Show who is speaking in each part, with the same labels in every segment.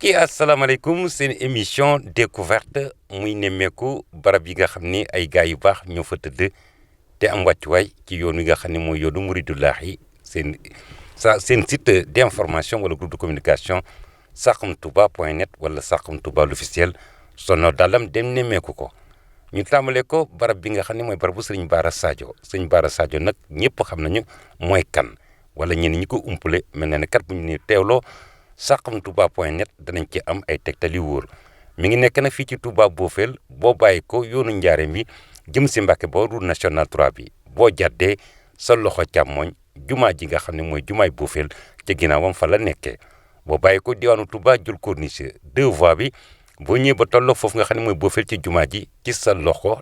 Speaker 1: mbokki asalaamaaleykum seen émission découverte muy nemmeeku barab yi nga xam ni ay gaay yu baax ñoo fa tëdd te am wàccuwaay ci yoon wi nga xam ne mooy yoonu Muridullahi seen site d'information wala groupe de communication saxamtouba.net wala Saxum Touba l'officiel sono dalam dem nemmeeku ko ñu tàmbalee ko barab bi nga xam ne mooy barabu Sëriñ Bara Sadio Sëriñ Bara Sadio nag ñëpp xam nañu mooy kan wala ñenn ñi ko umpale mel na ne kat bu ñu ne teewloo saxamtouba.net danañ ci am ay tegtal yu wóor mi ngi nekk nag fii ci Touba Bofel boo bàyyi ko yoonu Njaareem bi jëm si Mbàkke ba route nationale 3 bi boo jàddee sa loxo càmmooñ jumaa ji nga xam ne mooy jumaay Bofel ca ginnaawam fa la nekkee boo bàyyi ko diwaanu Touba jël corniche 2 voies bi boo ñëwee ba tolloo foofu nga xam ne mooy Bofel ci jumaa ji ci sa loxo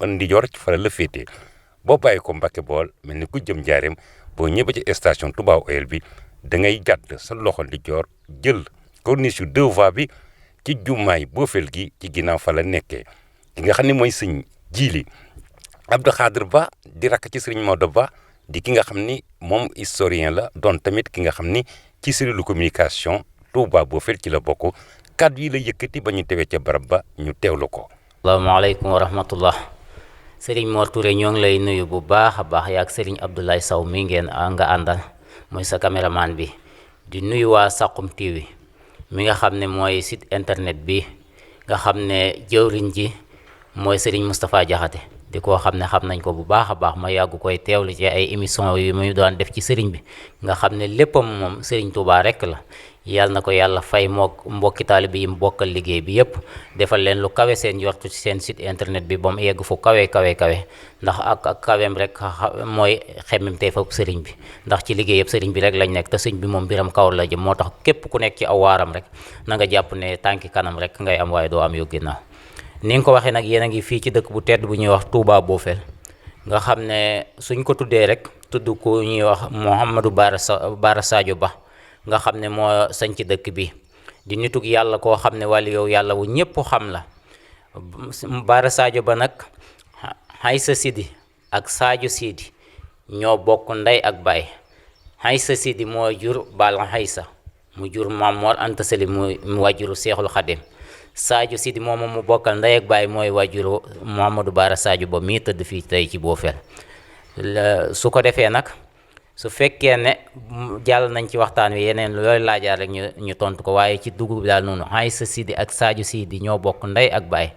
Speaker 1: ndijoor ci fa la féetee boo bàyyi ko Mbàkke Bool mel ni ku jëm Njaareem boo ñëwee ba ci station Touba Oil bi da ngay jàdd sa loxo ndijoor jël corniche yu 2 voies bi ci jumaay Bofel gi ci ginnaaw fa la nekkee ki nga xam ne mooy sëñ Jili Abdou Khadr Ba di rakk ci sëriñ Maodo Ba di ki nga xam ni moom historien la doon tamit ki nga xam ni ci cellule communication Touba Bofel ci la bokk kàddu yi la yëkkati ba ñu tewee ca barab ba ñu teewlu ko.
Speaker 2: asalaamaaleykum wa rahmatullah Serigne Mor Touré ñoo ngi lay nuyu bu baax a baax yaag Serigne Abdoulaye Sow mi ngeen nga àndal mooy sa caméraman bi di nuyu waa Saxum TV mi nga xam ne mooy site internet bi nga xam ne jëwriñ ji mooy Serigne Moustapha Diakhaté di ko xam ne xam nañ ko bu baax a baax ma yàggu koy teewlu ci ay émission yu muy doon def ci Serigne bi nga xam ne léppam moom Serigne Touba rek la yàlla na ko yàlla fay mook mbokki taalibe yi mu bokkal liggéey bi yëpp defal leen lu kawe seen yortu ci seen site internet bi ba mu yegg fu kawe ndax ak kaweem rek mooy xemmem tey fa sëriñ bi ndax ci liggéey yëpp sëriñ bi rek lañ nekk te sëriñ bi moom biram kaw la jëm moo tax képp ku nekk ci aw waaram rek na nga jàpp ne tànki kanam rek ngay am waaye doo am yu ginnaaw ni nga ko waxee nag yéen a ngi fii ci dëkk bu tedd bu ñuy wax Touba Bofel nga xam ne suñ ko tuddee rek tudd ku ñuy wax Mouhamadou Bara Sadio Ba nga xam ne moo sañc dëkk bi di nitug yàlla koo xam ne wàllu yow yàlla wu ñëpp xam la Bara Sadio Ba nag Haysa Sidi ak Sadio Sidi ñoo bokk ndey ak baay Haysa Sidi moo jur Balla Haysa mu jur Maam Mor Anta Sali mu wajuru Seexul Xadim Sadio Sidi moom mu bokkal ndey ak baay mooy wajuru Mouhamadou Bara Sadio Ba mii tëdd fii tey ci Bofel su ko defee nag su fekkee ne jàll nañ ci waxtaan wi yeneen looy laajaar rek ñu tontu ko waaye ci dugub bi daal noonu Haysa Sidi ak Sadio Sidi ñoo bokk ndey ak baay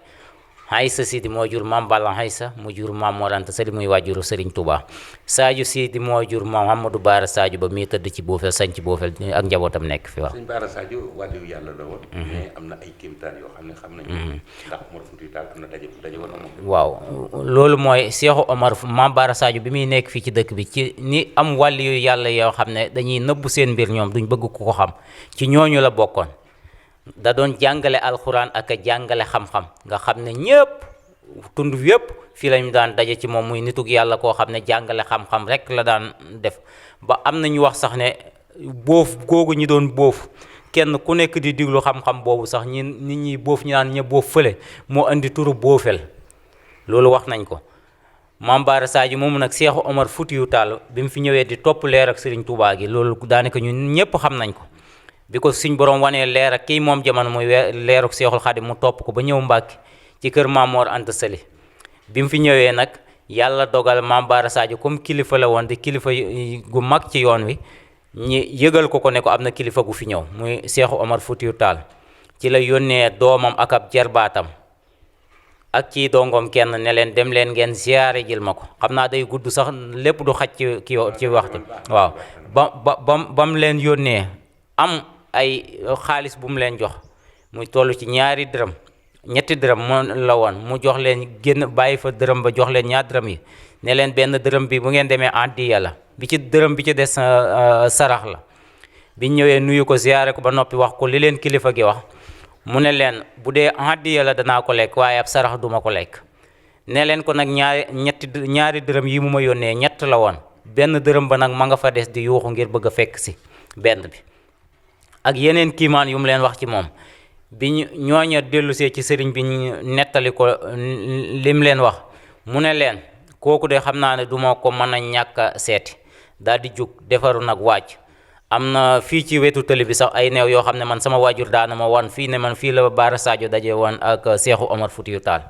Speaker 2: Haysa Sidi moo jur Maam Balla Haysa mu jur Maam Mor Anta Sali muy wàjjuru Serigne Touba Sadio Sidi moo jur Mouhamadou Bara Sadio Ba mii tëdd ci Bofel sañ ci Bofel ak njabootam nekk fi wax.
Speaker 1: Sëñ Bara Sadio wàllu yàlla la woon. mais am na ay kéemtaan yoo xam ne xam nañu. ndax Omar Foutiyou Tall am na daje woon moom.
Speaker 2: waaw loolu mooy Seexu Omar Maam Bara Sadio bi muy nekk fii ci dëkk bi ci ni am wàll yu yàlla yoo xam ne dañuy nëbbu seen mbir ñoom duñ bëgg ku ko xam ci ñooñu la bokkoon da doon jàngale alxuraan ak a jàngale xam-xam nga xam ne ñëpp tund yëpp fii lañu daan daje ci moom muy nitug yàlla koo xam ne jàngale xam-xam rek la daan def ba am na ñu wax sax ne boof googu ñi doon boof kenn ku nekk di diglu xam-xam boobu sax nit ñi boof ñu naan ña boof fële moo indi turu Bofel loolu wax nañ ko Maam Bara Sadio moomu nag Seexu Omar Foutiyou Tall bi mu fi ñëwee di topp leer ak Serigne Touba gi loolu daanaka ñun ñëpp xam nañ ko bi ko suñ borom wanee leer ak kii moom jamono muy leeruk Seexul Xadim mu topp ko ba ñëw Mbàkke ci kër Maam Mor Anta Sali bi mu fi ñëwee nag yàlla dogal Maam Bara Sadio comme kilifa la woon di kilifa gu mag ci yoon wi ñi yëgal ko ne ko am na kilifa gu fi ñëw muy Seexu Omar Foutiyou Tall ci la yónnee doomam ak ab jarbaatam ak ci dongoom kenn ne leen dem leen ngeen ziyaare jël ma ko xam naa day gudd sax lépp du xaj ci waxtu waaw ba mu leen yónnee am ay xaalis bu mu leen jox muy toll ci ñetti dërëm moo la woon mu jox leen génn bàyyi fa dërëm ba jox leen ñaar dërëm yi ne leen benn dërëm bi bu ngeen demee addiya la bi ci dërëm bi ci des sarax la bi ñëwee nuyu ko ziyaare ko ba noppi wax ko li leen kilifa gi wax mu ne leen bu dee addiya la danaa ko lekk waaye ab sarax duma ko lekk ne leen ko nag ñaari dërëm yi mu ma yónnee ñett la woon benn dërëm ba nag ma nga fa des di yuuxu ngir bëgg a fekk si benn bi ak yeneen kiimaan yu mu leen wax ci moom bi ñooña dellusee ci sëriñ bi nettali ko lim leen wax mu ne leen kooku de xam naa ne duma ko mën a ñàkk a seeti daal di jug defaru nag wàcc am na fii ci wetu tëli bi sax ay neew yoo xam ne man sama waajur daana ma wan fii ne man fii la Bara Sadio daje woon ak Seexu Omar Foutiyou Tall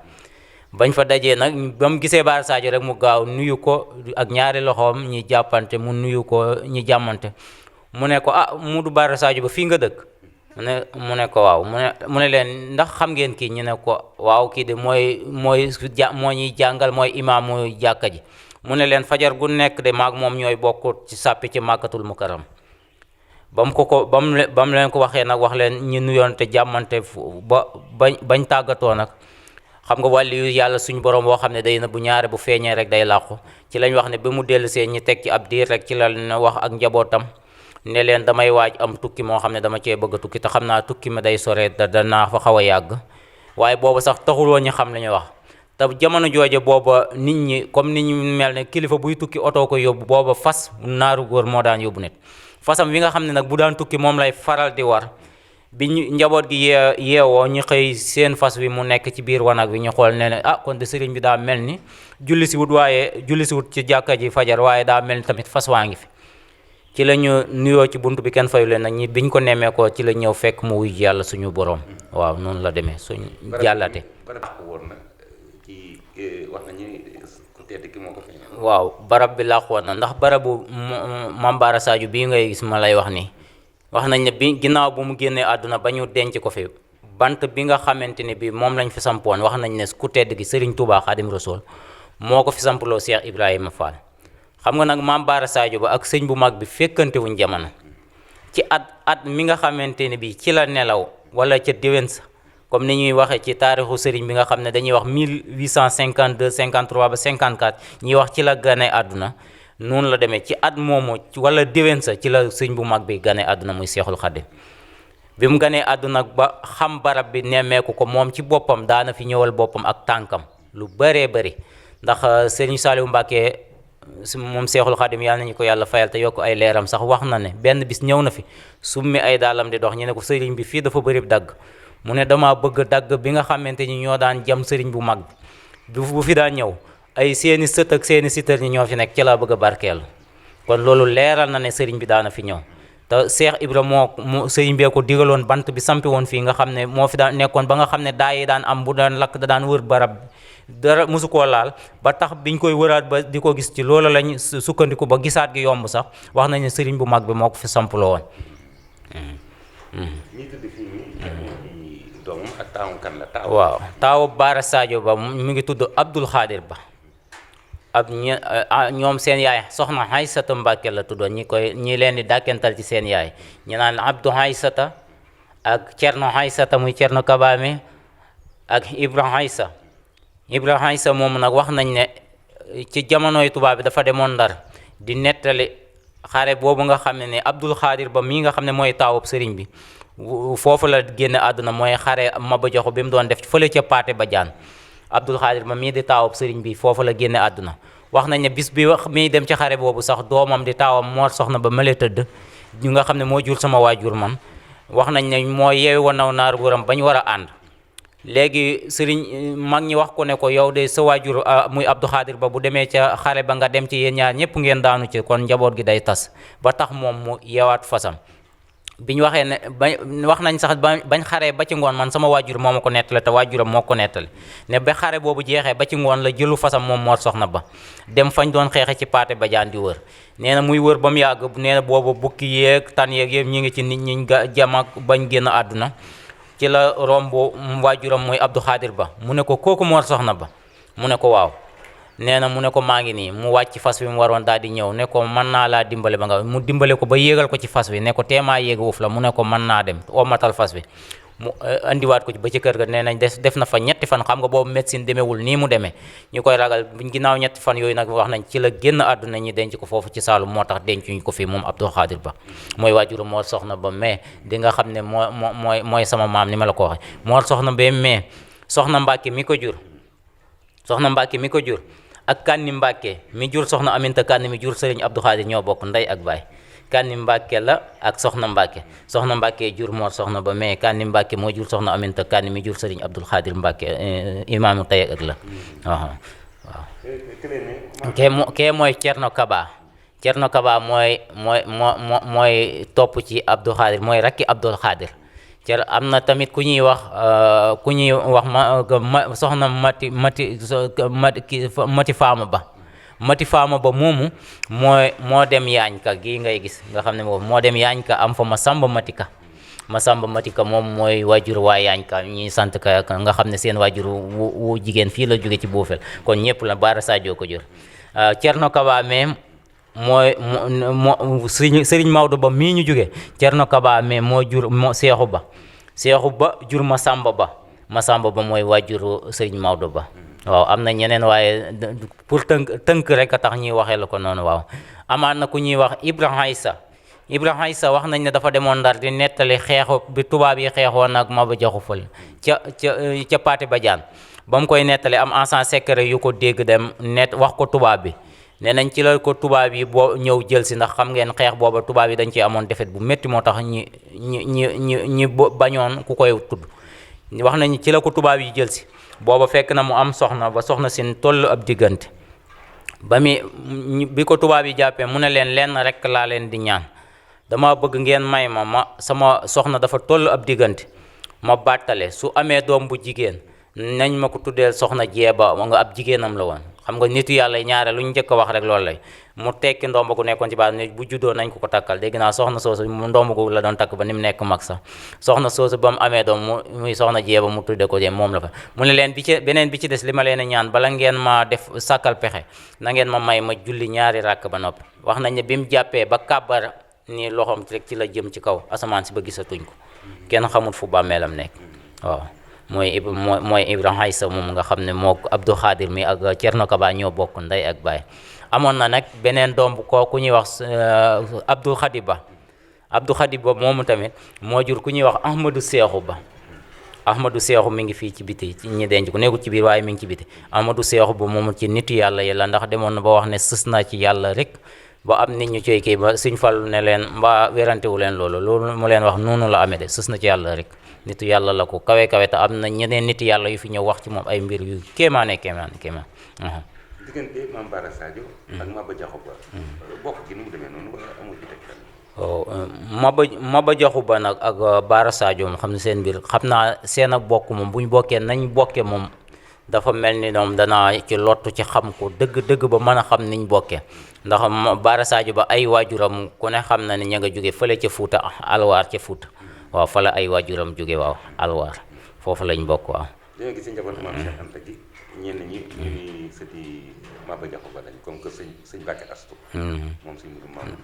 Speaker 2: bañ fa dajee nag ba mu gisee Bara Sadio rek mu gaaw nuyu ko ak ñaari loxoom ñi jàppante mu nuyu ko ñi jàmmante mu ne ko ah Modou Bara Sadio ba fii nga dëkk mu ne ko waaw mu ne leen ndax xam ngeen kii ñu ne ko waaw kii de moo ñuy jàngal mooy imaamu jàkka ji mu ne leen fajar gu nekk de maag moom ñooy bokk ci sàppi ci Màkkatul Mukarram ba mu leen ko waxee nag wax leen ñu nuyoon te jàmmante bañ tàggatoo nag xam nga wàlli yu yàlla suñu borom boo xam ne day na bu ñaare bu feeñee rek day làqu ci lañ wax ne ba mu dellu see ñi teg ci ab diir rek ci la ne wax ak njabootam ne leen damay waaj am tukki moo xam ne dama cee bëgg a tukki te xam naa tukki ma day sore danaa fa xaw a yàgg waaye boobu sax taxuloo ñu xam li ñuy wax te jamono jooje booba nit ñi comme nit ñi mel ne kilifa buy tukki oto ko yóbbu booba fas naaru góor moo daan yóbbu nit fasam wi nga xam ne nag bu daan tukki moom lay faral di war bi ñu njaboot gi yeewoo ñu xëy seen fas wi mu nekk ci biir wanag wi ñu xool ne ne ah kon de sëriñ bi daa mel ni julli si wut ci jàkka ji fajar waaye daa mel ni tamit fas waa ngi fi ci la ñu nuyoo ci bunt bi kenn fayu leen nag biñ ko nemmee ko ci la ñëw fekk mu wuy yàlla suñu borom waaw noonu la demee suñ jàllate waaw barab bi làqu woon na ndax barabu Mame Bara Sadio bii ngay gis ma lay wax nii wax nañ ne bi ginnaaw bu mu génnee àdduna ba ñu denc ko fi bant bi nga xamante ne bi moom lañ fi sampoon wax nañ ne ku tedd gi Serigne Touba Khadim Rasoul moo ko fi sampaloo Cheikh Ibrahima Fall xam nga nag Mame Bara Sadio ba ak sëñ bu mag bi fekkante wuñ jamono ci at mi nga xamante ne bi ci la nelaw wala ca déwén sa comme ni ñuy waxee ci taarixu sëriñ bi nga xam ne dañuy wax 1852 53 ba 54 ñuy wax ci la gane àdduna noonu la demee ci at moomu wala déwén sa ci la sëñ bu mag bi gane àdduna muy Seexul Xadim bi mu ganee àdduna ba xam barab bi nemmeeku ko moom ci boppam daana fi ñëwal boppam ak tànkam lu bëree bëri ndax sëriñ Saliou Mbacké moom Seexul Xadim yàlla nañu ko yàlla fayal te yokk ay leeram sax wax na ne benn bis ñëw na fi summi ay daalam di dox ñu ne ko sëriñ bi fii dafa bëri dagg mu ne dama bëgg dagg bi nga xamante ni ñoo daan jam sëriñ bu mag bi bu fi daan ñëw ay seeni sët ak seeni sitar ñi ñoo fi nekk ci laa bëgg a barkeelu kon loolu leeral na ne sëriñ bi daana fi ñëw te Cheikh Ibra moo sëriñ bee ko digaloon bant bi sampi woon fii nga xam ne moo fi daan nekkoon ba nga xam ne daa yi daan am bu daan lakk da daan wër barab dara mosu koo laal ba tax biñ koy wëraat ba di ko gis ci loolu lañ sukkandiku ba gisaat gi yomb sax wax nañ ne sëriñ bu mag bi moo ko fi sampuloo woon waaw taawu Bara Sadio ba mu ngi tudd Abdoul Khadir Ba ñoom seen yaay soxna Aysata Mbàkke la tuddoon ñi leen di dàkkental ci seen yaay ñu naan Abdou Aysata ak Cerno Aysata muy Cerno Kabaame ak Ibra Aysa moom nag wax nañ ne ci jamonoy tubaab bi dafa demoon Ndar di nettali xare boobu nga xam ne Abdoul Khadir Ba mii nga xam ne mooy taawub sëriñ bi foofu la génne àdduna mooy xare Maba Jaxu bi mu doon def fële ca Paate Badiane Abdoul Khadir Ba mii di taawub sëriñ bi foofu la génne àdduna wax nañ ne bis bi wax mii dem ci xare boobu sax doomam di taawam Mor Soxna Ba male tëdd ñu nga xam ne moo jur sama waajur man wax nañ ne moo yeewi woon naw naar góoram ba ñu war a ànd léegi sëriñ mag ñi wax ko ne ko yow de sa waajur muy Abdou Khadir Ba bu demee ca xare ba nga dem ci yéen ñaar ñëpp ngeen daanu ci kon njaboot gi day tas ba tax moom mu yeewaat fasam bi ñu waxee ne wax nañ sax bañ xaree ba ci ngoon man sama waajur moo ma ko nettali te waajuram moo ko nettali ne ba xare boobu jeexee ba ci ngoon la jëlu fasam moom Mor Soxna Ba dem fañ doon xeexe ci Paate Badiane di wër nee na muy wër ba mu yàgg nee na boobu bukki yeeg tan yeeg yëpp ñi ngi ci nit ñi jam ak bañ génn àdduna ci la romb waajuram mooy Abdou Khadir Ba mu ne ko kooku Mor Soxna Ba mu ne ko waaw nee na mu ne ko maa ngi nii mu wàcc fas wi mu waroon daal di ñëw ne ko mën naa laa dimbale ba nga mu dimbale ko ba yéegal ko ci fas wi ne ko teemaa yéeg wuuf la mu ne ko mën naa dem omatal fas wi mu andiwaat ko ci ba ci kër ga nee nañ def na fa ñetti fan xam nga boobu médecine demeewul nii mu demee ñu koy ragal ginnaaw ñetti fan yooyu nag wax nañ ci la génn àdduna ñi denc ko foofu ci Saalum moo tax dencuñ ko fii moom Abdou Khadir Ba mooy waajuru Mor Soxna Ba mais di nga xam ne mooy sama maam ni ma la ko waxee Mor Soxna Ba mais soxna Mbàkke mi ko jur ak Kanni Mbàkke mi jur soxna Aminta Kanni mi jur Sëriñ Abdou Khadir ñoo bokk ndey ak baay Kanni Mbàkke la ak soxna Mbàkke jur Mor Soxna Ba mais Kanni Mbàkke moo jur soxna Aminta Kanni mi jur Sëriñ Abdou Khadir Mbàkke imaamu tey ak la waaw kee mooy Cerno Kaba Cerno Kaba mooy topp ci Abdou Khadir mooy rakki Abdou Khadir. am na tamit ku ñuy wax soxna mati faama ba moomu moo dem yaañka gii ngay gis nga xam ne moom moo dem yaañka am fa Masamba Matika moom mooy waajur waa yaañka ñuy sant ka nga xam ne seen waajur wu jigéen fii la jóge ci Boofel kon ñëpp la Baara Sadio ko jur Cerno Kaba même Sëriñ Maodo Ba mii ñu jóge Cerno Kaba mais moo jur Seexu Ba jur Masamba Ba mooy waajuru Sëriñ Maodo Ba waaw am na ñeneen waaye pour tënk rek a tax ñuy waxee la ko noonu waaw amaat na ku ñuy wax Ibrahima Issa wax nañ ne dafa demoon Ndar di nettali xeexu bi tubaab yi xeexoon ak Maba Jaxu Fall ca Paate Badiane ba mu koy nettali am agent secret yu ko dégg dem wax ko tubaab bi nee nañ ci la ko tubaab yi boo ñëw jël si ndax xam ngeen xeex booba tubaab yi dañ ci amoon defet bu métti moo tax ñi bañoon ku koy tudd wax nañ ci la ko tubaab yi jël si booba fekk na mu am soxna ba soxna sin toll ab diggante bi ko tubaab yi jàppee mu ne leen lenn rek laa leen di ñaan dama bëgg ngeen may ma sama soxna dafa toll ab diggante ma bàttale su amee doom bu jigéen nañ ma ko tuddeel soxna jeeba nga ab jigéenam la woon xam nga nitu yàlla ñaare lu ñu njëkk a wax rek loolu lay mu tekki ndomba gu nekkoon ci baat ne bu juddoo nañ ko takkal dégg naa soxna soosu mu ndomba gu la doon takk ba ni mu nekk mag sax soxna soosu ba mu amee doom muy soxna jeeba mu tudde ko je moom la fa mu ne leen beneen bi ci des li ma leen a ñaan bala ngeen ma def sàkkal pexe na ngeen ma may ma julli ñaari ràkk ba noppi wax nañ ne bi mu jàppee ba kàbbar ni loxoom rek ci la jëm ci kaw asamaan si ba gisatuñ ko kenn xamul fu bàmmeelam nekk waaw mooy Ibrahima Issa moom nga xam ne moo Abdou Khadir mi ak Cerno Kaba ñoo bokk ndey ak baay amoon na nag beneen doom bu ku ñuy wax Abdou Khadiba moomu tamit moo jur ku ñuy wax Ahmadou Seexu mi ngi fii ci biti ñi denc ko nekkul ci biir waaye mi ngi ci biti Ahmadou Seexu ba moomu ci nitu yàlla yi la ndax demoon na ba wax ne sës naa ci yàlla rek ba am nit ñu coy kii ba Sëñ Fallu ne leen mbaa werantewu leen loolu mu leen wax noonu la amee de sës na ci yàlla rek nitu yàlla la ko kawe te am na ñeneen nit yàlla yu fi ñëw wax ci moom ay mbir yu kéemaane
Speaker 1: diggante Mame Bara Sadio ak Maba Jaxu Ba bokk gi nu mu demee noonu wala amul ci tegtal
Speaker 2: Maba Jaxu Ba nag ak Bara Sadio moom xam ne seen mbir xam naa seen ak bokk moom bu ñu bokkee nañ bokkee moom dafa mel ni ñoom danaa ci lottu ci xam ko dëgg ba mën a xam niñ bokkee ndax Bara Sadio Ba ay waajuram ku ne xam na ne ña nga jóge fële ca Fuuta Alwaar ca Fuuta waaw fa la ay waajuram jóge waaw Alwaar foofu lañ bokk waaw
Speaker 1: dañoo gis njabootu Maam Cheikh Anta gi ñenn ñi ñu ni sëti Maba Jaxu Ba lañ comme que sëñ Mbàkke Astu moom sëñ Mudu Maam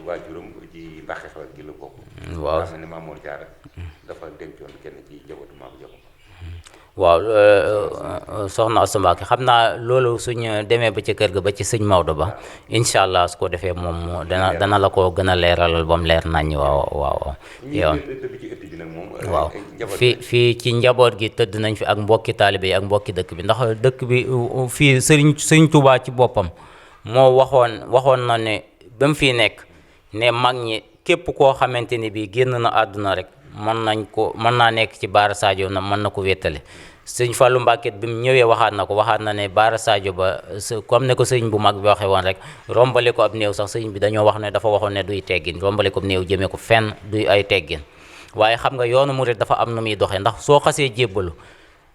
Speaker 1: waajuram ci Mbàkke Xewar gi la bokk waaw xam ne Maam Mor Jaara dafa dencoon kenn ci njabootu Maba Jaxu Ba
Speaker 2: waaw soxna Astu Mbàkke xam naa loolu suñ demee ba ci kër ga ba ci sëñ Maodo Ba incha allah su ko defee moom dana la ko gën a leeralal ba mu leer nañ waaw waaw fii ci njaboot gi tëdd nañ fi ak mbokki taalibe yi ak mbokki dëkk bi ndax dëkk bi fii sëriñ Tuubaa ci boppam moo waxoon na ne ba mu fii nekk ne mag ñi képp koo xamante ni bii génn na àdduna rek mën naa nekk ci Bara Sadio na mën na ko wéttale sëñ Fallou Mbacke bi mu ñëwee waxaat na ne Bara Sadio Ba comme ne ko sëñ bu mag bi waxee woon rek rombale ko ab néew sax sëñ bi dañoo wax ne dafa waxoon ne duy teggin rombale ko ab néew jëmee ko fenn duy ay teggin waaye xam nga yoonu murid dafa am nu muy doxee ndax soo xasee jébbalu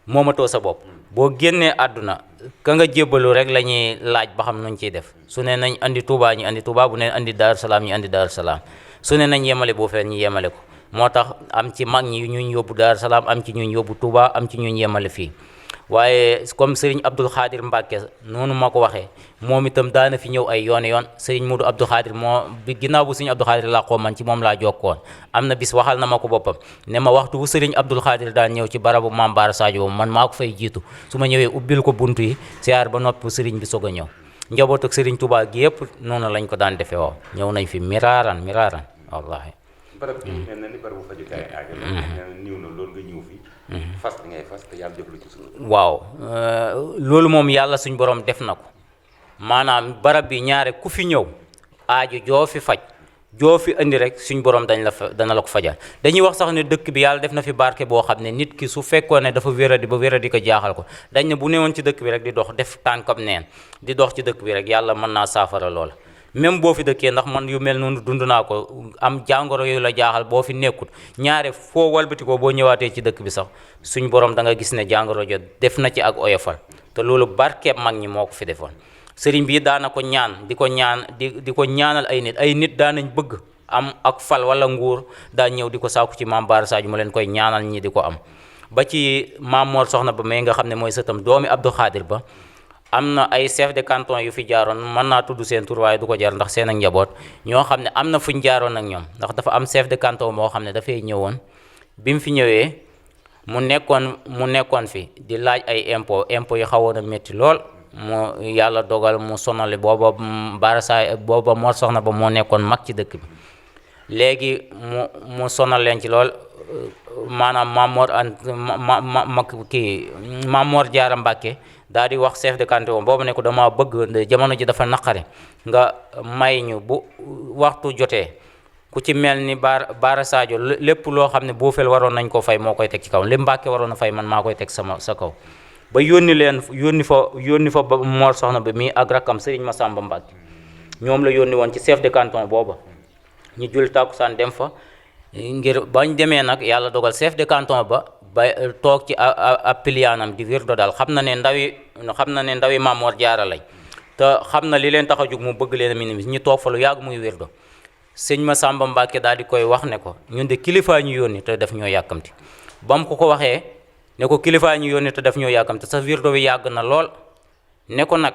Speaker 2: moomatoo sa bopp boo génnee àdduna ka nga jébbalu rek la ñuy laaj ba xam nuñ ciy def su ne nañ andi Touba ñu andi Touba bu ne andi Daaru Salaam ñu andi Daaru Salaam su ne nañ yemale boo feen ñu yemale ko moo tax am ci mag ñi ñuñ yóbbu Daaru Salaam am ci ñuñ yóbbu Touba am ci ñuñ yemale fii waaye comme Serigne Abdoul Khadir Mbacke noonu ma ko waxee moom itam daana fi ñëw ay yoon Serigne Modou Abdoul Khadir ginnaaw bu Serigne Abdoul Khadir làqoo man ci moom laa jokkoon am na bis waxal na ma ko boppam ne ma waxtu bu Serigne Abdoul Khadir daan ñëw ci barabu Mame Bara Sadio man maa ko fay jiitu su ma ñëwee ubbil ko buntu yi siyaar ba noppi Serigne bi soog a ñëw njaboot ak Serigne Touba gi yëpp noonu lañ ko daan defee waaw ñëw nañ fi miraaran wallahi
Speaker 1: barab bi mel na ni barabu fajukaay aajo la niw na loolu nga ñëw fi fas bi ngay fas te yàlla def lu ci suuf
Speaker 2: waaw loolu moom yàlla suñ borom def na ko maanaam barab bi ñaare ku fi ñëw aajo joo fi faj joo fi indi rek suñ borom dana la ko fajal dañuy wax sax ne dëkk bi yàlla def na fi barke boo xam ne nit ki su fekkoon ne dafa wéradi ba wéradi ko jaaxal ko dañ ne bu newoon ci dëkk bi rek di dox def tànkam neen di dox ci dëkk bi rek yàlla mën naa saafara loola même boo fi dëkkee, ndax man yu mel noonu dund naa ko, am jàngoro yooyu la jaaxal boo fi nekkut ñaare foo walbati ko boo ñëwaatee ci dëkk bi sax suñ borom da nga gis ne jàngoro jo def na ci ak oyofal, te loolu barkeeb mag ñi moo ko fi defoon. sëriñ bi daana ko ñaan di ko ñaanal ay nit daanañ bëgg am ak fal wala nguur, daa ñëw di ko sàkku ci Maam Bara Sadio mu leen koy ñaanal ñi di ko am. ba ci Maam Mor Soxna Ba mais nga xam ne mooy sëtam doomi Abdou Khadir Ba, am na ay chef de canton yu fi jaaroon, mën naa tudd seen tur waaye du ko jar ndax seen ak njaboot, ñoo xam ne am na fuñ jaaroon ak ñoom, ndax dafa am chef de canton moo xam ne dafay ñëwoon. bi mu fi ñëwee mu nekkoon fi di laaj ay impôt yi xawoon a métti lool, mu yàlla dogal mu sonale booba booba Mor Soxna Ba moo nekkoon mag ci dëkk bi. léegi mu sonal leen ci lool, maanaam Maam Mor Jaara Mbàkke daal di wax chef de canton boobu ne ko dama bëgg, jamono ji dafa naqari, nga may ñu bu waxtu jotee ku ci mel ni Bara Sadio lépp loo xam ne Boofel waroon nañ koo fay moo koy teg ci kaw, li Mbàkke waroon a fay man maa koy teg sa kaw. ba yónni fa ba Mor Soxna Ba mii ak rakkam Sëriñ Masamba Mbàkke, ñoom la yónni woon ci chef de canton booba. ñu jul tàkkusaan dem fa, ngir bañ demee nag yàlla dogal chef de canton ba toog ci ab piliyaanam di wirdo daal, xam na ne ndawi Maam Mor Jaara lañ, te xam na li leen tax a jóg mu bëgg leen a minimis, ñu toog fa lu yàgg muy wirdo. sëñ Masamba Mbàkke daal di koy wax ne ko ñun de kilifaa ñu yónni te def ñoo yàkkamti. ba mu ko waxee ne ko kilifaa ñu yónni te def ñoo yàkkamti, sa wirdo bi yàgg na lool, ne ko nag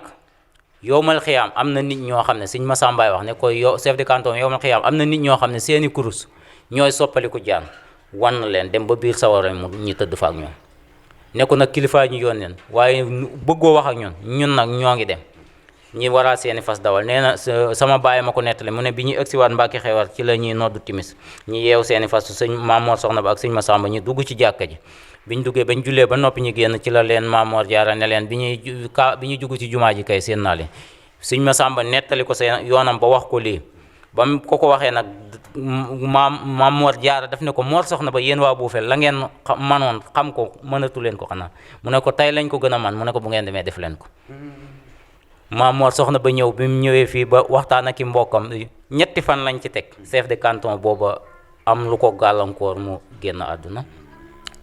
Speaker 2: yowmal xiyaam am na nit ñoo xam ne sëñ Masamba wax ne ko yow chef de canton yowmal xiyaam am na nit ñoo xam ne seeni kurus ñooy soppaliku jaan, wan na leen dem ba biir sawara mu ñu tëdd fa ak ñoom. ne ko nag kilifaa ñu yónneen waaye bëggoo wax ak ñun nag ñoo ngi dem, ñi waraa seeni fas dawal. nee na sama baay ma ko nettali mu ne bi ñuy ëgsiwaat Mbàkke Xewar ci la ñuy noddu timis, ñi yeew seeni fas, sëñ Maam Mor Soxna Ba ak sëñ Masamba ñu dugg ci jàkka ji. biñ duggee bañ jullee ba noppi ñu génn ci la leen Maam Mor Jaara ne leen bi ñuy dugg ci jumaa ji kay seen naa leen. sëñ Masamba nettali ko seen yoonam ba wax ko lii, ba mu ko waxee nag Maam Mor Jaara daf ne ko Mor Soxna Ba yéen waa Boofel la ngeen manoon xam ko mënatu leen ko xanaa, mu ne ko tey lañ ko gën a man, mu ne ko bu ngeen demee def leen ko. Maam Mor Soxna Ba ñëw bi mu ñëwee fii ba waxtaan ak i mbokkam, ñetti fan lañ ci teg chef de canton booba am lu ko gàllankoor mu génn àdduna.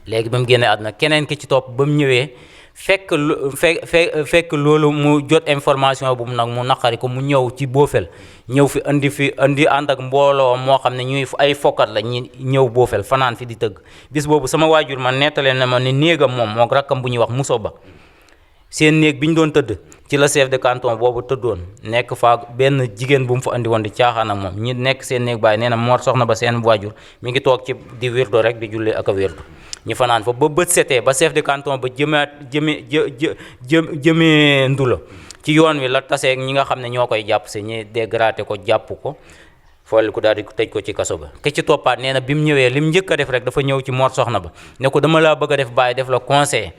Speaker 2: léegi ba mu génnee àdduna keneen ki ci topp ba mu ñëwee fekk loolu mu jot information bu mu nag mu naqari ko, mu ñëw ci Boofel, ñëw fi andi ànd ak mbooloo moo xam ne ñuy ay fokkat la ñi ñëw Boofel fanaan fi di tëgg. bis boobu sama waajur man nettalee na ma ne néegam moom moo rakkam bu ñuy wax Muso Ba, seen néeg bi ñu doon tëdd ci la chef de canton boobu tëddoon, nekk fa benn jigéen bu mu fa andi woon di caaxaan ak moom, ñi nekk seen néeg baay nee na Mor Soxna Ba seen waajur mi ngi toog ci di wirdo rek di jullee ak a wirdo. ñu fanaan fa ba bët setee ba chef de canton ba jëmee Ndula ci yoon wi la taseeg ñi nga xam ne ñoo koy jàpp si ñi dégraté ko jàpp ko fool ko daal di tëj ko ci kaso ba. ke ci toppaat nee na bi mu ñëwee lim njëkk a def rek dafa ñëw ci Mor Soxna Ba ne ko dama laa bëgg a def bàyyi def la conseiller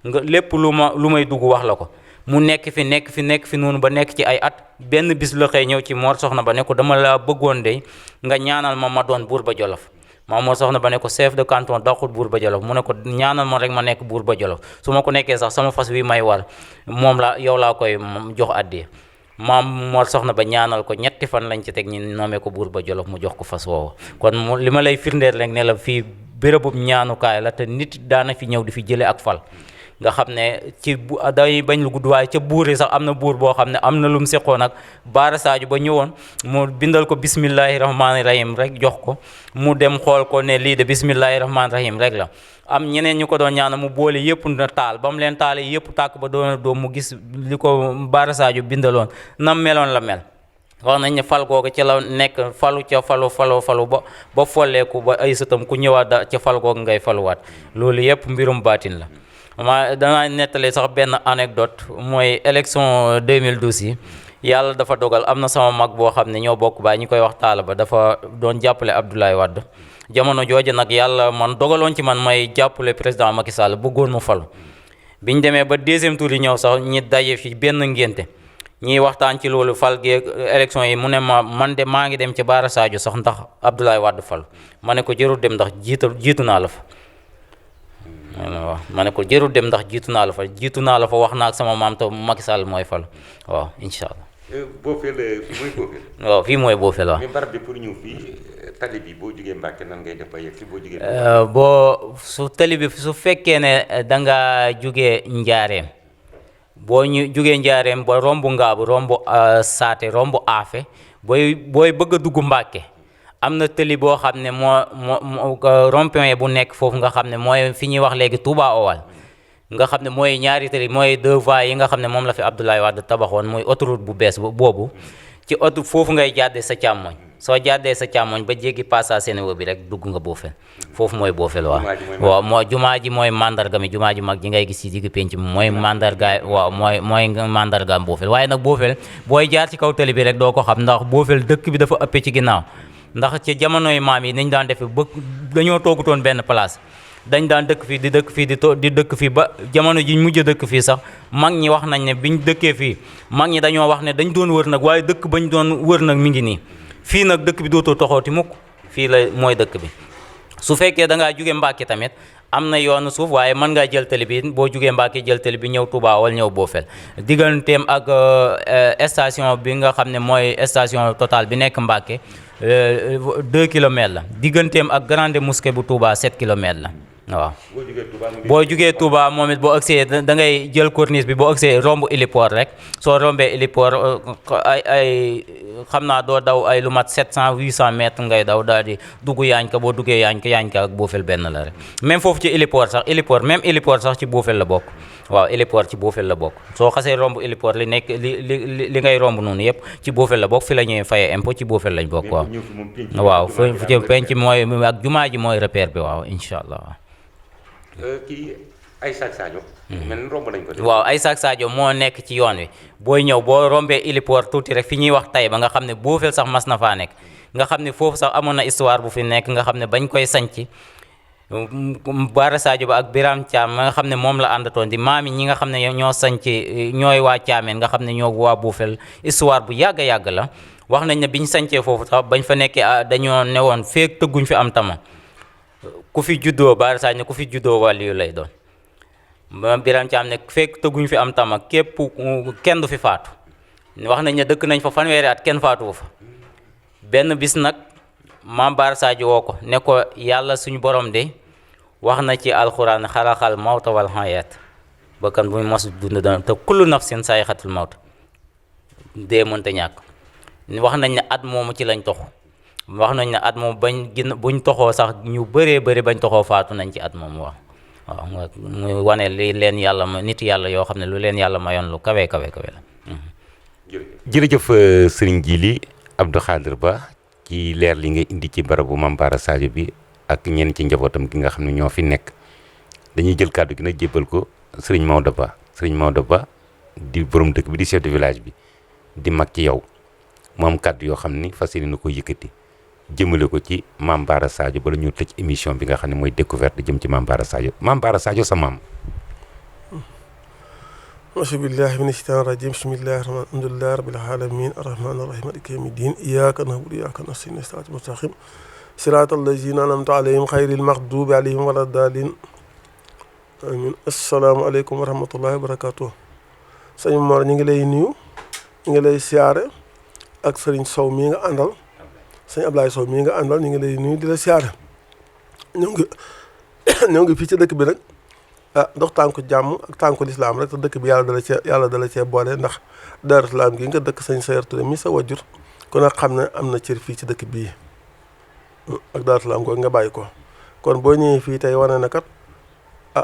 Speaker 2: nga lépp lu may dugg wax la ko. mu nekk fi noonu ba nekk ci ay at, benn bis la xëy ñëw ci Mor Soxna Ba ne ko dama laa bëggoon de nga ñaanal ma doon buur ba Jolof. Maam Mor Soxna Ba ne ko chef de canton daxul buur ba Jolof, mu ne ko ñaanal ma rek ma nekk buur ba Jolof, su ma ko nekkee sax sama fas wi may war moom la yow laa koy jox addiya. Maam Mor Soxna Ba ñaanal ko, ñetti fan lañ ci teg ñi nommé ko buur ba Jolof mu jox ko fas woowu. kon li ma lay firndeel rek ne la fii bérébub ñaanukaay la, te nit daana fi ñëw di fi jële ak fal. nga xam ne day bañ lu gudd waaye ca buur yi sax am na buur boo xam ne am na lu mu seqoon ak Bara Sadio ba ñëwoon mu bindal ko bismillahi rahmaani rahim rek jox ko, mu dem xool ko ne lii de bismillahi rahmaani rahim rek la. am ñeneen ñu ko doon ñaana mu boole yëpp na taal, ba mu leen taalee yëpp tàkk ba doon doom mu gis li ko Bara Sadio bindaloon nam meloon la mel. wax nañ ne fal googu ca la nekk falu ba folleeku ba ay sëtam ku ñëwaat ca fal googu ngay faluwaat. loolu yëpp mbirum baatin la. danaa nettali sax benn anecdote, mooy élection 2012 yi yàlla dafa dogal am na sama mag boo xam ne ñoo bokk baay ñu koy wax Talla Ba, dafa doon jàppale Abdoulaye Wade. jamono jooju nag yàlla man dogaloon ci man may jàppale président Macky Sall bëggoon mu falu. biñ demee ba deuxième tour yi ñëw sax ñi daje fi benn ngénte ñiy waxtaan ci loolu fal gi élection yi, mu ne ma man de maa ngi dem ci Bara Sadio sax ndax Abdoulaye Wade falu. ma ne ko jërul dem ndax jiitu naa la fa. waaw ma ne ko jërul dem ndax jiitu naa la fa wax naa ak sama maam te Macky Sall mooy falu waaw incha allah.
Speaker 1: Boofel mooy Boofel.
Speaker 2: waaw fii mooy Boofel waaw.
Speaker 1: mais barab bi pour ñëw fii tali bi boo jógee Mbàkke nan ngay def ba yegg si boo jógee.
Speaker 2: boo su tali bi su fekkee ne da nga jugee Njaareem boo ñu jugee Njaareem ba romb Ngaabu romb Saate romb Aafe booy bëgg a dugg Mbàkke am na tëli boo xam ne moo rond-point bu nekk foofu nga xam ne mooy fi ñuy wax léegi Touba Owal nga xam ne mooy ñaari tëli mooy 2 voies yi nga xam ne moom la fi Abdoulaye Wade tabaxoon mooy autoroute bu bees boobu ci foofu ngay jàddee sa càmmoñ soo jàddee sa càmmoñ ba jéggi passage Sénégal bi rek dugg nga Boofel foofu mooy Boofel waaw moo jumaa ji mooy mandarga mi jumaa ji mag ji ngay gis ci digg penc mi mooy mandarga waaw mooy mandargaam Boofel waaye nag Boofel booy jaar ci kaw tali bi rek doo ko xam ndax Boofel dëkk bi dafa ëppee ci ginnaaw ndax ci jamonoy maam yi niñ daan defee ba dañoo toogutoon benn place dañ daan dëkk fii di dëkk fii ba jamono ji mujj dëkk fii sax mag ñi wax nañ ne biñ dëkkee fii mag ñi dañoo wax ne dañ doon wër nag waaye dëkk bañ doon wër nag mi ngi nii fii nag dëkk bi dootoo toxooti mukk fii la mooy dëkk bi su fekkee da ngaa jóge Mbàkke tamit am na yoonu suuf waaye mën ngaa jël tali bi boo jógee Mbàkke jël tali bi ñëw Touba wala ñëw Boofel digganteem ak station bi nga xam ne mooy station Total bi nekk Mbàkke 2 kilomètres la digganteem ak grande mosquée bu Touba 7 kilomètres la waaw boo jugee Touba moom it boo agsee da ngay jël corniche bi boo agsee romb héliport rek soo rombee héliport ay xam naa doo daw ay lu mat 700 800 mètres ngay daw daal di dugg Yaañka boo duggee Yaañka ak Boofel benn la rek même foofu ci héliport sax héliport sax ci Boofel la bokk waaw héliport ci Boofel la bokk soo xasee romb héliport li nekk li ngay romb noonu yëpp ci Boofel la bokk fi la ñuy fayee impôt ci Boofel lañ bokk waaw fu penc mooy ak jumaa ji mooy repère bi waaw incha allah.
Speaker 1: kii Aïssa Sadio. mel romb nañ ko de.
Speaker 2: waaw Aïssa Sadio moo nekk ci yoon wi booy ñëw boo rombee héliport tuuti rek fi ñuy wax tay ba nga xam ne Boofel sax mas na faa nekk nga xam ne foofu sax amoon na histoire bu fi nekk nga xam ne bañ koy sanc Bara Sadio ba ak Biram Thiam nga xam ne moom la àndatoon di maam yi ñi nga xam ne ñoo sanc ñooy waa Thiamène nga xam ne ñoo waa Boofel histoire bu yàgg a yàgg la wax nañ ne biñ sancee foofu sax bañ fa nekkee dañoo newoon feek tëgguñ fi am tama ku fi juddoo Bara Sadio ne ku fi juddoo wàllu yu lay doon ba Biram Thiam ne fekk tëgguñ fi am tama képp kenn du fi faatu wax nañ ne dëkk nañ fa fanweeri at kenn faatuwu fa benn bis nag maam Bara Sadio woo ko ne ko yàlla suñu borom de wax na ci alxuraan xalaxal mawta wal hayaat bakkan bu mos dund dana te kullu nafsin saayixatul mawt dee mënta ñàkk wax nañ ne at moomu ci lañ toxu wax nañ ne at moom buñ toxoo sax ñu bëree bëri bañ toxoo faatu nañ ci at moom waaw muy wane li leen yàlla ma nit yàlla yoo xam ne lu leen yàlla mayoon lu kawe la.
Speaker 1: jërëjëf sëriñ Djily Abdou Khadre Ba ci leer li nga indi ci barabu Mame Bara Sadio bi ak ñenn ci njabootam gi nga xam ne ñoo fi nekk dañuy jël kàddu gi nag jébbal ko sëriñ Maodo Ba di borom dëkk bi di chef de village bi di mag ci yow mu am kàddu yoo xam ni fas yéene na ko yëkkati jëmale ko ci Mame Bara Sadio bala ñu tëj émission bi nga xam ne mooy découverte jëm ci Mame Bara Sadio sa maam.
Speaker 3: auzu billahi mina shaytaani rajiim bismillahi rahmaani rahiim alhamdulillahi rabbil aalamiin arrahmaani rahiim maaliki yawmi ddiin iyyaaka na'budu wa iyyaaka nasta'iin siraatal mustaqiim siraatal laziina an'amta alayhim xayril maxduubi alayhim wa lad-daalliin amiin assalaamu aleykum wa rahmatullahi wa barakaatuh. sëñ Mor ñu ngi lay nuyu ñu ngi lay siyaare ak sëriñ Sow mii nga àndal sëñ Ablaye Sow mii nga àndal ñu ngi lay nuyu di la siyaare ñoo ngi fii ci dëkk bi nag dox tànku jàmm ak tànku lislaam rek te dëkk bi yàlla dala cee boole ndax Daaru Salaam gi nga dëkk sëñ Sayer Touré mi sa wajur ku ne xam ne am na cër fii ci dëkk bii ak Daaru Salaam googu nga bàyyi ko kon boo ñëwee fii tey wane na kat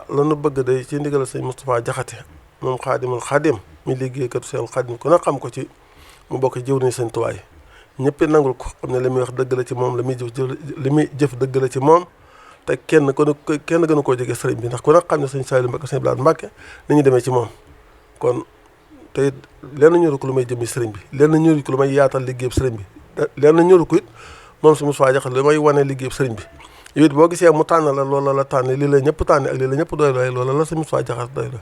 Speaker 3: lanu bëgg day ci ndigal sëñ Moustapha Jaxate moom xaadimul xaadim mi liggéeykatu seen xaadim ku ne xam ko ci mu bokk jëw ni sëñ Tuwaay ñëpp nangul ko xam ne li muy wax dëgg la ci moom li muy jëf dëgg la ci moom te kenn gënu koo jege sëriñ bi ndax ku ne xam ne sëñ Saliou Mbacké sëñ Blaat Mbacké ni ñu demee ci moom kon te lenn ñoru ko lu may jëmmi sëriñ bi lenn ñoru ko lu may yaatal liggéeyub sëriñ bi lenn ñoru ko it moom si Moustapha Jaxate lu may wane liggéeyub sëriñ bi yow it boo gisee mu tànn la loola la tànn lii la ñëpp tànn ak lii la ñëpp doy loola la si Moustapha Jaxate doy la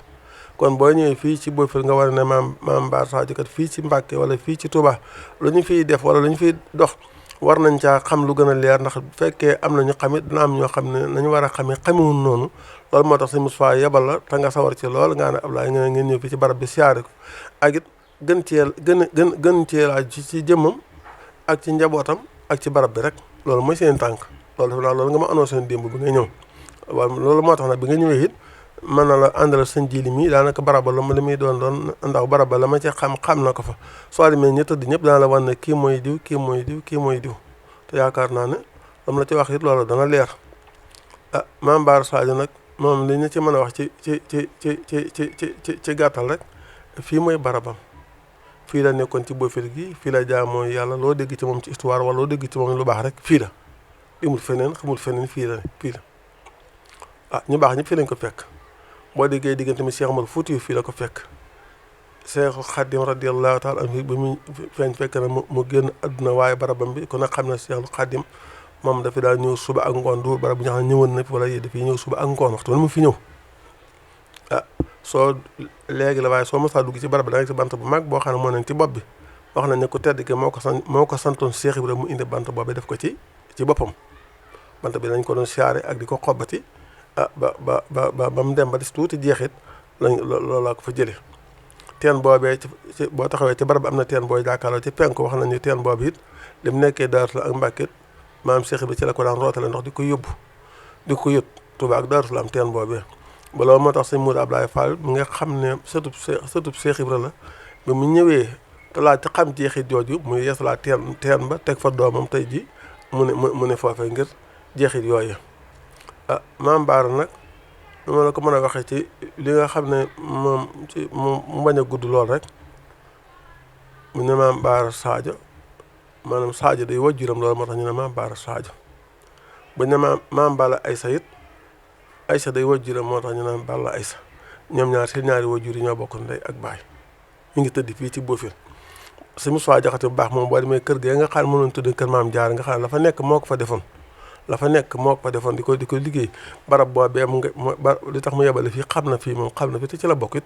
Speaker 3: kon boo ñëwee fii ci Boofel nga war ne Mame Bara Sadio kat fii ci Mbàkke wala fii ci Touba lu ñu fiy def wala lu ñu fiy dox war nañ caa xam lu gën a leer ndax bu fekkee am na ñu xamit dina am ñoo xam ne nañu war a xamee xamewuñ noonu loolu moo tax sëñ Moustapha yebal la te nga sawar ci lool nga ne Ablaye ngeen ñëw fii ci barab bi siyaare ko ak it gën cee gën cee laaj ci jëmmam ak ci njabootam ak ci barab bi rek loolu mooy seen tànk loolu dafa naa loolu nga ma annoncé woon démb bi nga ñëw waaw loolu moo tax nag bi nga ñëwee it mën na la àndal sëñ Jili mi daanaka baraba la ma li muy doon ndax baraba la ma ci xam na ko fa soo demee ñi tëdd ñëpp dana la wan ne kii mooy diw kii mooy diw kii mooy diw te yaakaar naa ne lam la ci wax it loolu dana leer ah Mame Bara Sadio nag moom li ñu ci mën a wax ci gàttal rek fii mooy barabam fii la nekkoon ci Bofil gi fii la jaamoo yàlla loo dégg ci moom ci histoire wala loo dégg ci moom lu baax rek fii la demul feneen xamul feneen fii la ah ñu baax ñëpp fii lañ ko fekk boo déggee diggante mi Cheikh Omar Fouti fii la ko fekk Cheikh Khadim radiyallahu taala anhu ba muy feeñ fekk na mu génn adduna waaye barabam bi kon nag xam na Cheikh Khadim moom dafa daal ñëw suba ak ngoon du barab bu ñu xam ne ñëwoon na fi wala yéen dafay ñëw suba ak ngoon waxtu wala mu fi ñëw ah soo léegi la waaye soo mosaa dugg ci barab bi da nga ci bant bu mag boo xam ne moo nañ ci bopp bi wax nañ ne ku tedd ki moo ko santoon Cheikh Ibrahima mu indi bant boobu def ko ci boppam bant bi dañ ko doon siyaare ak di ko xobbati ah ba mu dem ba des tuuti jeexit loolu laa ko fa jëlee teen boobee ci boo taxawee ci barab bi am na teen booy jàkkaarloo ci penku wax nañu teen boobu it li mu nekkee Daaru Salaam ak Mbàkke maam Cheikh Ibrahima ci la ko daan rootale ndox di ko yóbbu di ko yët Tuubaa ak Daaru Salaam teen boobee ba loolu moo tax sëñ Mourou Abdoulaye Fall mi nga xam ne sëtub Cheikh Ibrahima la ba mu ñëwee te laa ci xam jeexit jooju muy yeesalaa teen ba teg fa doomam tey ji mu ne foofee ngir jeexit yooyu ah Mame Bara nag lu ma la ko mën a waxee ci li nga xam ne moom ci mu bañ a gudd lool rek mu ne Mame Bara Sadio maanaam Sadio day wajjuram loolu moo tax ñu ne Mame Bara Sadio bu ñu ne Mame Balla Aïssa it Aïssa day wajjuram moo tax ñu ne Balla Aïssa ñoom ñaar seen ñaari wajjur yi ñoo bokk ndey ak baay ñu ngi tëdd fii ci Bofil si Moussa Jaxate bu baax moom boo demee kër ga nga xam ne mënoon tudd kër Maam Jaara nga xam ne la fa nekk moo ko fa defoon di ko liggéey barab boobee li tax mu yebale fii xam na fii te ci la bokk it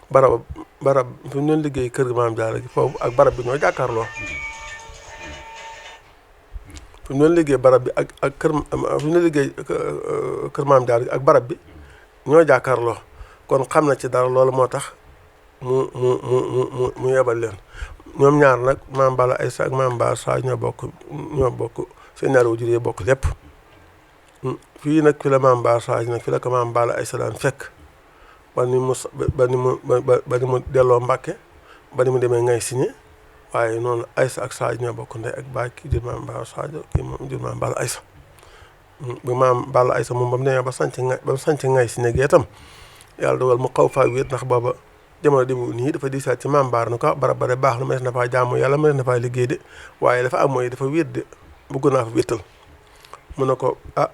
Speaker 3: barab fi ñu doon liggéey kër Maam Jaara gi foofu ak barab bi ñoo jàkkaarloo fi ñu doon liggéey barab bi ak kër fi ñu doon liggéey kër Maam Jaara gi ak barab bi ñoo jàkkaarloo kon xam na ci dara loolu moo tax mu yebal leen ñoom ñaar nag Mame Balla Aïssa ak Mame Bara Sadio ñoo bokk seen ñaari wajur yi bokk lépp fii nag fi la Mame Bara Sadio nag fi la ko Mame Balla Aïssa daan fekk ba ni mu delloo Mbàkke ba ni mu demee ngay signé waaye noonu Aïssa ak Sadio ñoo bokk ndey ak baay kii jur Mame Bara Sadio kii moom jur Mame Balla Aïssa bi Mame Balla Aïssa moom ba mu demee ba sanc ngay signé gi itam yàlla dogal mu xaw faa wéet ndax booba jamono demul nii dafa diisaat ci Mame Bara ne ko barab ba de baax na ma des na faa jaamu yàlla ma des na faa liggéey de waaye dafa am mooy dafa wéet de bëgg naa fa wéttal mu ne ko ah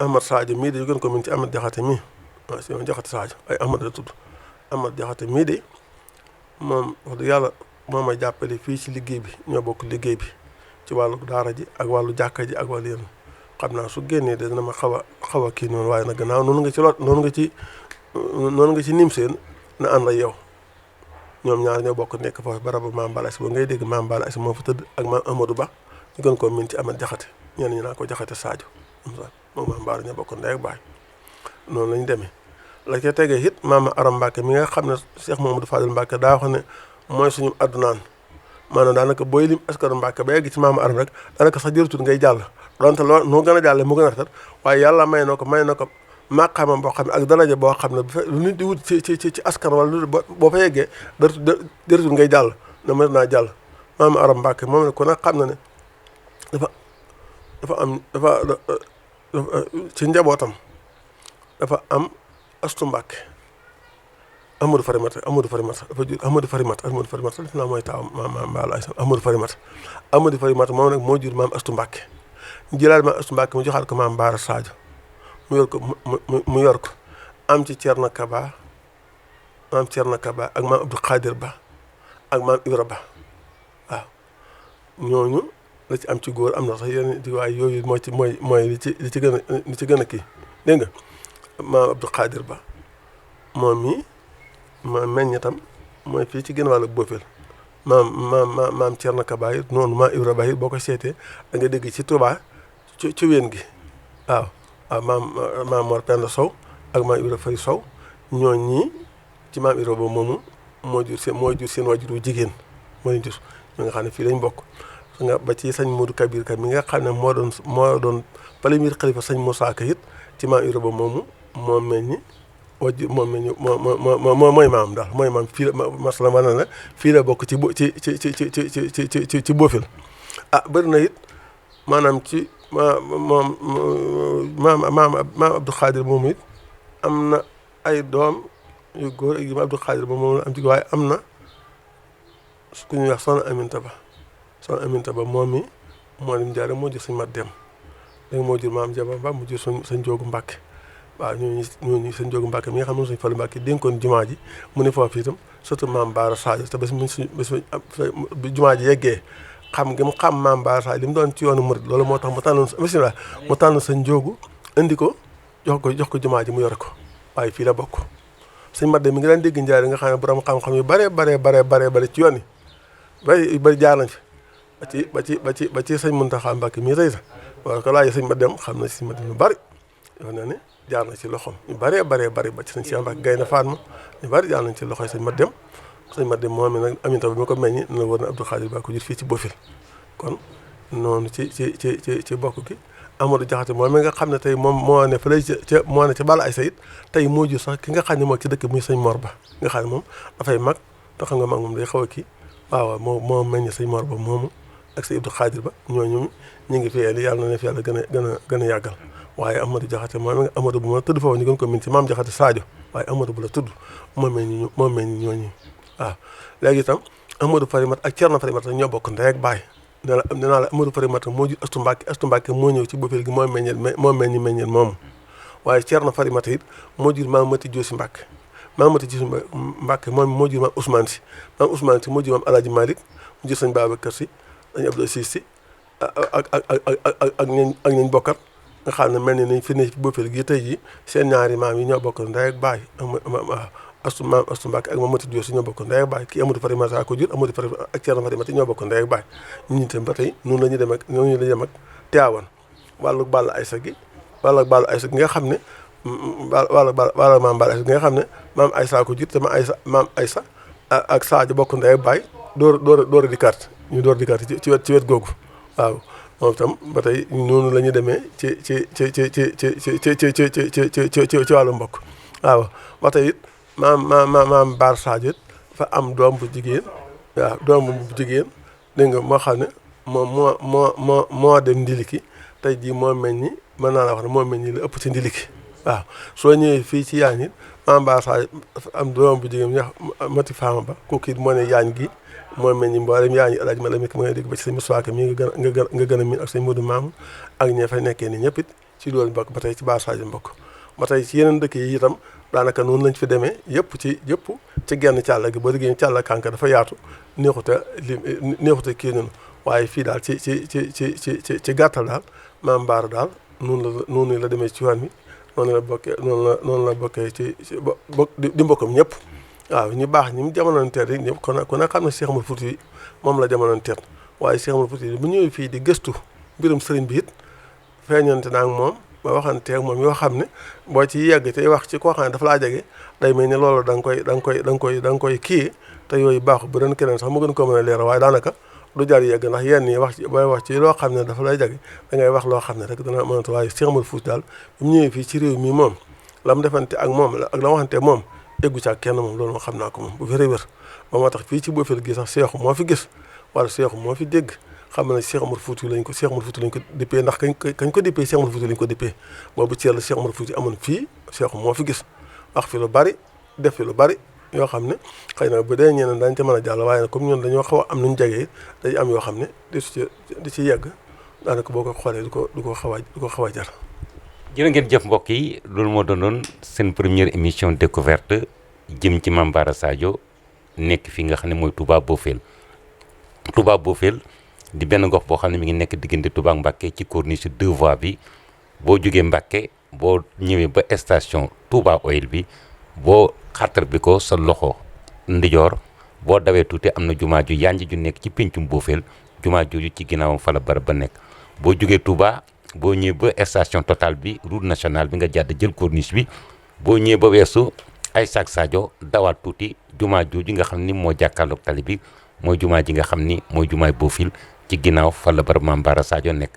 Speaker 3: Ahmad Sadio mii de yu gën ko min ci Ahmad Jaxate mii waaw si Jaxate Sadio ay Ahmad la tudd Ahmad Jaxate mii de moom wax dëgg yàlla moo ma jàppale fii ci liggéey bi ñoo bokk liggéey bi ci wàllu daara ji ak wàllu jàkka ji ak wàllu yéen xam naa su génnee de dina ma xaw a kii noonu waaye nag gannaaw noonu nga ci nim seen na ànd ak yow ñoom ñaar ñoo bokk nekk foofu barabu Mame Balla Aïssa boo ngay dégg Mame Balla Aïssa moo fa tëdd ak Mame Amadou Ba ñu gën koo min ci Ahmad Jaxate ñenn ñi naa ko Jaxate Sadio moom Mame Bara ñoo bokk ndey ak baay noonu lañ demee la ca tegee it Mame Aram Mbacke mi nga xam ne Cheikh Mamadou Fadel Mbacke daa wax ne mooy suñu addunaan maanaam daanaka booy lim askanu Mbacke ba yegg ci Mame Aram rek daanaka sax jëratul ngay jàll donte loolu noo gën a jàlle mu gën a rafet waaye yàlla may na ko maqaamam boo xam ne ak daraja boo xam ne lu nit di wut ci askan wala lu boo fa yeggee dërëtul ngay jàll ne mën naa jàll Mame Aram Mbacke moom ne ku nag xam na ne dafa ci njabootam dafa am Astu Mbacke Amadou Farimata dafa jur Amadou Farimata def naa mooy taaw Mame Balla Aïssa Amadou Farimata moom nag moo jur maam Astu Mbacke ñu jëlaat maam Astu Mbacke mu joxaat ko Mame Bara Sadio mu yor ko am ci Cerno Kaba ak maam Abdou Khadir Ba ak maam Ibra Ba waaw ñooñu la ci am ci góor am na sax yeneen waaye yooyu mooy li ci gën a kii dégg nga maam Abdou Khadir Ba moom mi ma meññetam mooy fii ci gën wàllu Bofil maam Cerno Kaba it noonu maam Ibra Ba it boo ko seetee da nga dégg ci Touba ci ween gi waaw maam Mor Penda Sow ak maam Ibra Fay Sow ñooñ ñii ci maam Ibra ba moomu moo jur seen wajuru jigéen moo leen jur ñi nga xam ne fii lañ bokk nga ba ci sëñ Modou Kabir Ka mi nga xam ne moo doon premier xalifa sëñ Moussa Ka it ci maam Ibra ba moomu moo meññi wajju moo meññi mooy maam daal mooy maam fii la masala ma ne la fii la bokk ci Boofil bëri na it maanaam ci maam Abdou Khadir moomu it am na ay doom yu góor ak yi ma Abdou Khadir moom la am ci waaye am na ku ñuy wax soxna Aminta Ba moom mi moo lim jaare moo jur suñu mat dem léegi moo jur maam Jaba Ba mu jur sëñ Joogu Mbàkke waaw ñooñu sëñ Joogu Mbàkke mi nga xam ne suñu Fallu Mbàkke dénkoon jumaa ji mu ne foofu itam surtout maam Baara Sadio te bés bi jumaa ji yeggee xam maam Baara Sadio li mu doon ci yoonu murid loolu moo tax mu tànn sëñ Joogu indi ko jox ko jumaa ji mu yore ko waaye fii la bokk sëñ mat dem mi ngi daan dégg njaay nga xam ne borom xam-xam yu bare ci yoon yi bari jaar nañ fi ba ci sëñ Muntaxa Mbàkke mii tey sax wala ko laajee sëñ ma dem xam na si ma dem lu bari yoo ne jaar na ci loxoom ñu bari ba ci sëñ Cheikh Mbàkke Gaynde Fatma ñu bari jaar nañ ci loxoy sëñ ma dem moom mi nag Aminta bi ma ko meññi na la war na Abdou Khadir Ba ko jur fii ci Boofil kon noonu ci bokk gi Amadou Jaxate moom mi nga xam ne tey moom moo ne fële moo ne ca Balla ay sayit tey moo jur sax ki nga xam ne moo ci dëkk muy sëñ Mor Ba nga xam ne moom dafay mag te xam nga mag moom day xaw a kii waaw moo meññ sëñ Mor Ba moomu ak sëñ Abdou Khadir Ba ñooñu ñu ngi fiyee li yàlla na ne fi yàlla gën a yàggal waaye Amadou Jaxate moom nga Amadou bu ma tudd foofu ñu gën ko min ci maam Jaxate Sadio waaye Amadou bu la tudd moo meññ ñooñu waaw léegi itam Amadou Farimat ak Cerno Farimat ñoo bokk ndey ak baay nee naa la Amadou Farimat moo jur Astu Mbàkke moo ñëw ci Boofil gi moo meññeel moomu waaye Cerno Farimat it moo jur maam Mati Joosi Mbàkke maam Mati Joosi Mbàkke moom moo jur maam Ousmane Si moo jur maam Alaaji Malick mu jur sëñ Babacar Si dañu Abdou Siis Si ak ñañ bokkat nga xam ne mel ni nañ fi ne ci Boofil gi tey jii seen ñaari maam yi ñoo bokk ndey ak baay Astu Mbàkke ak Mamati Joosi ñoo bokk ndey ak baay kii Amadou Farimata ko jur Amadou Farimata ak Cerno Farimata ñoo bokk ndey ak baay ñun itam ba tey noonu la ñuy dem ak Tiwaawan wàllu Balla Aysa gi nga xam ne wàllu maam Balla Aysa gi nga xam ne maam Aysa ko jur te maam Aysa ak Sadio bokk ndey ak baay door a di carte ñu door di carte ci wet googu waaw moom itam ba tey noonu la ñu demee ci wàllu mbokk waaw ba tey it maam Baar Sadio fa am doom bu jigéen waaw doom bu jigéen dégg nga moo xam ne moo dem ndiliki tey jii moo meññi mën naa la wax ne moo meññi la ëpp ci ndiliki waaw soo ñëwee fii ci yaañ it maam Baar Sadio am doom bu jigéen ñax Mati Faama Ba kooku it moo ne yaañ gi moo meññi mboolem yaañ yi Alaaji Malik ma nga dégg ba ci sëñ Moussa Ka mi nga gën a miin ak sëñ Modou Mamoun ak ñee fay nekkee ni ñëpp it ci loolu mbokk ba tey ci Baar Sadio mbokk ba tey ci yeneen dëkk yi itam daanaka noonu lañ fi demee yëpp ci genn càlla gi boo déggee càlla kànka dafa yaatu neexuta kii noonu waaye fii daal ci gàttal daal maam Baara daal noonu la demee ci yoon wi noonu la bokkee ci di mbokkam ñëpp waaw ñu baax ñi mu jamonoon teet rek ñëpp kon nag xam ne Cheikh Oumar Fouti moom la jamonoon teet waaye Cheikh Oumar Fouti bu ñëwee fii di gëstu mbirum sëriñ bi it feeñante naa ak moom ba waxante ak moom yoo xam ne boo ci yegg te wax ci koo xam ne dafa laa jege day mel ni loolu da nga koy kii te yooyu baaxul bu doon keneen sax mu gën koo mën a leeral waaye daanaka du jar yegg ndax yenn yi wax ci booy wax ci loo xam ne dafa lay jege da ngay wax loo xam ne rek dana mënatu waaye Cheikh Oumar Fouti daal bu mu ñëwee fii ci réew mi moom la mu defante ak moom ak la waxante moom eggu ci ak kenn moom loolu moo xam naa ko moom bu wér ba moo tax fii ci Boofil gi sax Cheikh moo fi gis wala Cheikh moo fi dégg xam na Cheikh Oumar Fouti lañ ko dippee ndax kañ ko dippee Cheikh Oumar Fouti lañ ko dippee boobu ci la Cheikh Oumar Fouti amoon fii Cheikh moo fi gis wax fi lu bari def fi lu bari yoo xam ne xëy na bu dee ñeneen dañ ca mën a jàll waaye nag comme ñun dañoo xaw a am nuñ jegee day am yoo xam ne di ci yegg daanaka boo ko xoolee du ko xaw a jar.
Speaker 1: jërë ngeen jëf mbokk yi loolu moo doonoon seen première émission découverte jëm ci Mame Bara Sadio nekk fi nga xam ne mooy Touba Boofel di benn gox boo xam ne mi ngi nekk diggante Touba ak Mbacké ci corniche 2 voies bi boo jógee Mbacké boo ñëwee ba station Touba Oil bi boo xartar bi ko sa loxo ndijoor boo dawee tuuti am na jumaa ju yanj ju nekk ci péncum Boofel jumaa jooju ci ginnaawam fa la barab ba nekk boo jógee Touba boo ñëwee ba station Total bi route nationale bi nga jàdd jël corniche bi boo ñëwee ba weesu ay saak Sadio dawaat tuuti jumaa jooju nga xam ni moo jàkkaarloog tali bi mooy jumaa ji nga xam ni mooy jumaay Bofil ci ginnaaw fa la barab Maam Bara Sadio nekk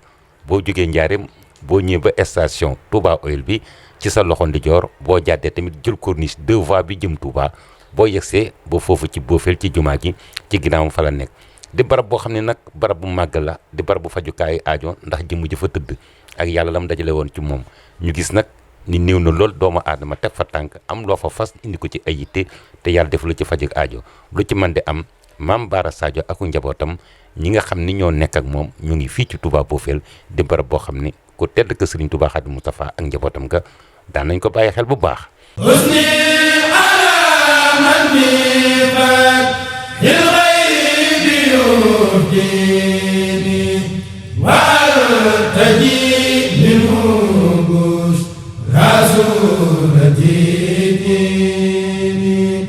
Speaker 1: boo jógee Njaareem boo ñëwee ba station Touba Oil bi ci sa loxo ndijoor boo jàddee tamit jël corniche 2 voies bi jëm Touba boo yegsee ba foofu ci Bofil ci jumaa ji ci ginnaawam fa la nekk di barab boo xam ne nag barab bu màgg la di barab bu fajukaayu aajo ndax jëmm ji fa tëdd ak yàlla lam dajale woon ci moom ñu gis nag ni néew na lool doomu aadama teg fa tànk am loo fa fas indi ko ci ay yitte te yàlla def lu ci fajug aajo lu ci mën di am Maam Bara Sadio ak njabootam ñi nga xam ni ñoo nekk ak moom ñu ngi fii ci Touba Bofil di barab boo xam ni ku tedd ka Serigne Touba Xaadimu Mustafaa ak njabootam nga daan nañ ko bàyyi xel bu baax.
Speaker 4: Rasul